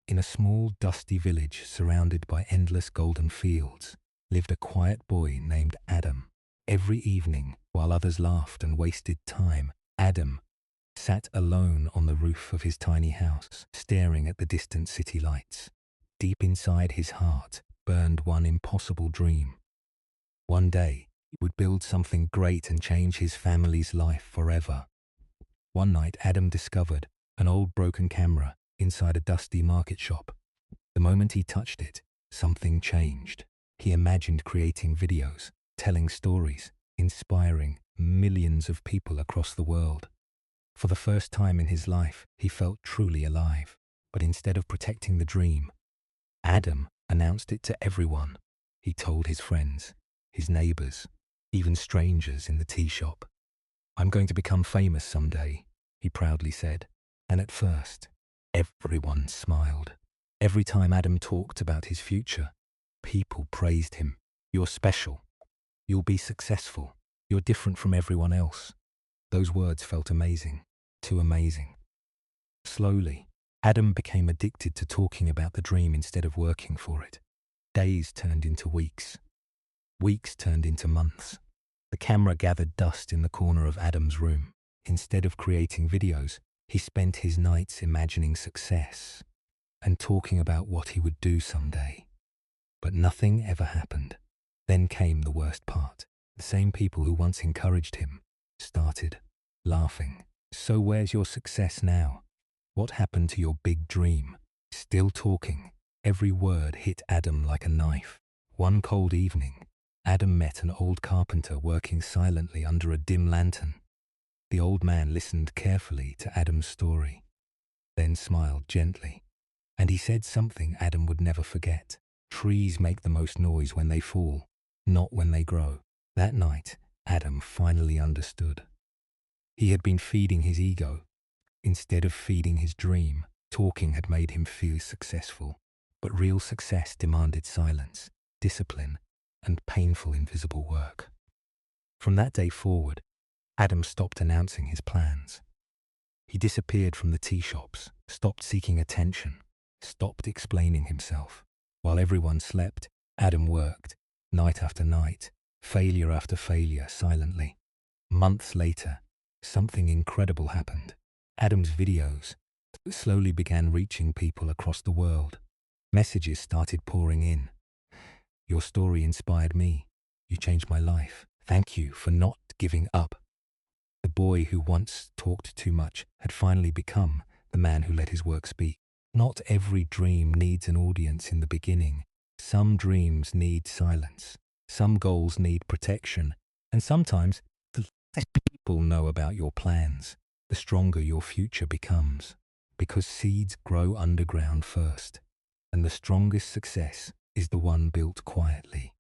In a small, dusty village surrounded by endless golden fields lived a quiet boy named Adam. Every evening, while others laughed and wasted time, Adam sat alone on the roof of his tiny house, staring at the distant city lights. Deep inside his heart burned one impossible dream. One day, he would build something great and change his family's life forever. One night, Adam discovered an old broken camera inside a dusty market shop. The moment he touched it, something changed. He imagined creating videos, telling stories, inspiring millions of people across the world. For the first time in his life, he felt truly alive. But instead of protecting the dream, Adam announced it to everyone. He told his friends, his neighbors, even strangers in the tea shop. "I'm going to become famous someday," he proudly said. And at first, everyone smiled. Every time Adam talked about his future, people praised him. "You're special. You'll be successful. You're different from everyone else." Those words felt amazing, too amazing. Slowly, Adam became addicted to talking about the dream instead of working for it. Days turned into weeks. Weeks turned into months. The camera gathered dust in the corner of Adam's room. Instead of creating videos, he spent his nights imagining success and talking about what he would do someday. But nothing ever happened. Then came the worst part. The same people who once encouraged him started laughing. "So where's your success now? What happened to your big dream?" Still talking, every word hit Adam like a knife. One cold evening, Adam met an old carpenter working silently under a dim lantern. The old man listened carefully to Adam's story, then smiled gently. And he said something Adam would never forget. "Trees make the most noise when they fall, not when they grow." That night, Adam finally understood. He had been feeding his ego instead of feeding his dream. Talking had made him feel successful, but real success demanded silence, discipline, and painful invisible work. From that day forward, Adam stopped announcing his plans. He disappeared from the tea shops, stopped seeking attention, stopped explaining himself. While everyone slept, Adam worked, night after night, failure after failure, silently. Months later, something incredible happened. Adam's videos slowly began reaching people across the world. Messages started pouring in. "Your story inspired me. You changed my life. Thank you for not giving up." The boy who once talked too much had finally become the man who let his work speak. Not every dream needs an audience in the beginning. Some dreams need silence. Some goals need protection. And sometimes the less people know about your plans, the stronger your future becomes. Because seeds grow underground first, and the strongest success is the one built quietly.